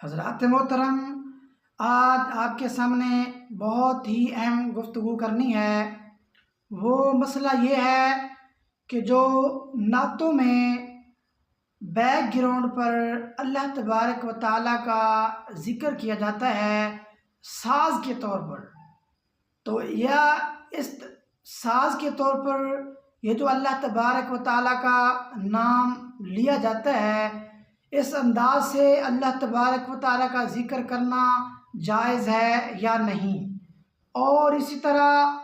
حضرات محترم، آج آپ کے سامنے بہت ہی اہم گفتگو کرنی ہے۔ وہ مسئلہ یہ ہے کہ جو نعتوں میں بیک گراؤنڈ پر اللہ تبارک و تعالیٰ کا ذکر کیا جاتا ہے ساز کے طور پر، تو یا اس ساز کے طور پر یہ جو اللہ تبارک و تعالیٰ کا نام لیا جاتا ہے، اس انداز سے اللہ تبارک و تعالیٰ کا ذکر کرنا جائز ہے یا نہیں؟ اور اسی طرح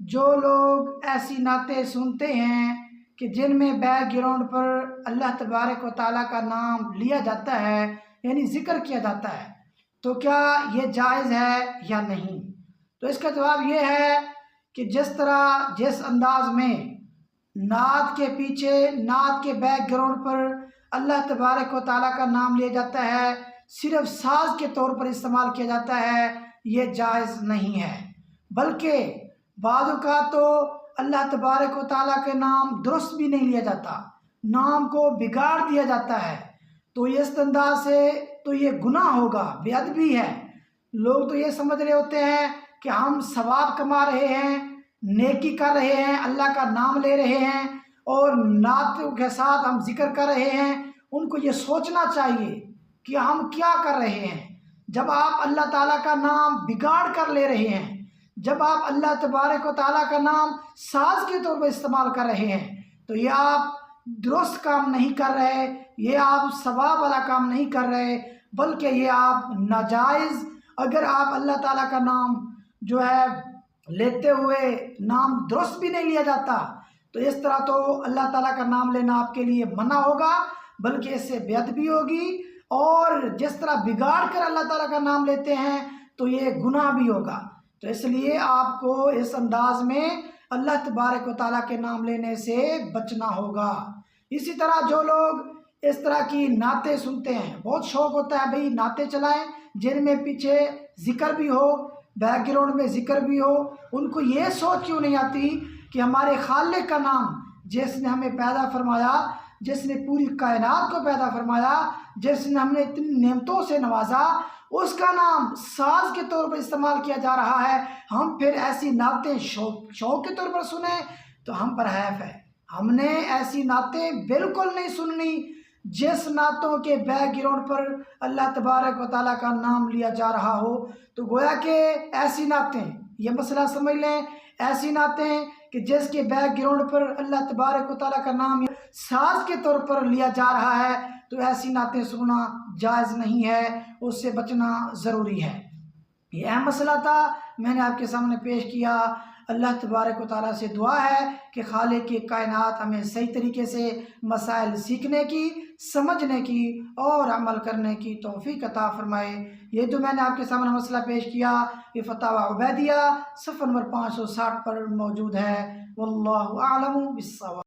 جو لوگ ایسی نعتیں سنتے ہیں کہ جن میں بیک گراؤنڈ پر اللہ تبارک و تعالیٰ کا نام لیا جاتا ہے، یعنی ذکر کیا جاتا ہے، تو کیا یہ جائز ہے یا نہیں؟ تو اس کا جواب یہ ہے کہ جس انداز میں نعت کے پیچھے، نعت کے بیک گراؤنڈ پر اللہ تبارک و تعالیٰ کا نام لیا جاتا ہے، صرف ساز کے طور پر استعمال کیا جاتا ہے، یہ جائز نہیں ہے۔ بلکہ بعض اوقات تو اللہ تبارک و تعالیٰ کے نام درست بھی نہیں لیا جاتا، نام کو بگاڑ دیا جاتا ہے، تو اس انداز سے تو یہ گناہ ہوگا، بے ادبی ہے۔ لوگ تو یہ سمجھ رہے ہوتے ہیں کہ ہم ثواب کما رہے ہیں، نیکی کر رہے ہیں، اللہ کا نام لے رہے ہیں اور نعتوں کے ساتھ ہم ذکر کر رہے ہیں۔ ان کو یہ سوچنا چاہیے کہ ہم کیا کر رہے ہیں۔ جب آپ اللہ تعالیٰ کا نام بگاڑ کر لے رہے ہیں، جب آپ اللہ تبارک و تعالیٰ کا نام ساز کے طور پر استعمال کر رہے ہیں، تو یہ آپ درست کام نہیں کر رہے، یہ آپ ثواب والا کام نہیں کر رہے، بلکہ یہ آپ ناجائز، اگر آپ اللہ تعالیٰ کا نام جو ہے لیتے ہوئے نام درست بھی نہیں لیا جاتا، تو اس طرح تو اللہ تعالیٰ کا نام لینا آپ کے لیے منع ہوگا، بلکہ اس سے بے ادبی ہوگی، اور جس طرح بگاڑ کر اللہ تعالیٰ کا نام لیتے ہیں تو یہ گناہ بھی ہوگا۔ تو اس لیے آپ کو اس انداز میں اللہ تبارک و تعالیٰ کے نام لینے سے بچنا ہوگا۔ اسی طرح جو لوگ اس طرح کی نعتیں سنتے ہیں، بہت شوق ہوتا ہے بھئی نعتیں چلائیں جن میں پیچھے ذکر بھی ہو، بیک گراؤنڈ میں ذکر بھی ہو، ان کو یہ سوچ کیوں نہیں آتی کہ ہمارے خالق کا نام، جس نے ہمیں پیدا فرمایا، جس نے پوری کائنات کو پیدا فرمایا، جس نے ہم نے اتنی نعمتوں سے نوازا، اس کا نام ساز کے طور پر استعمال کیا جا رہا ہے، ہم پھر ایسی نعتیں شوق کے طور پر سنیں تو ہم پر حیف ہے۔ ہم نے ایسی نعتیں بالکل نہیں سننی جس نعتوں کے بیک گراؤنڈ پر اللہ تبارک و تعالیٰ کا نام لیا جا رہا ہو۔ تو گویا کہ ایسی نعتیں، یہ مسئلہ سمجھ لیں، ایسی نعتیں کہ جس کے بیک گراؤنڈ پر اللہ تبارک و تعالیٰ کا نام ساز کے طور پر لیا جا رہا ہے، تو ایسی نعتیں سننا جائز نہیں ہے، اس سے بچنا ضروری ہے۔ یہ اہم مسئلہ تھا، میں نے آپ کے سامنے پیش کیا۔ اللہ تبارک و تعالیٰ سے دعا ہے کہ خالق کی کائنات ہمیں صحیح طریقے سے مسائل سیکھنے کی، سمجھنے کی اور عمل کرنے کی توفیق عطا فرمائے۔ یہ جو میں نے آپ کے سامنے مسئلہ پیش کیا، یہ فتاوی عبیدیہ صفحہ نمبر 560 پر موجود ہے۔ واللہ اعلم بالصواب۔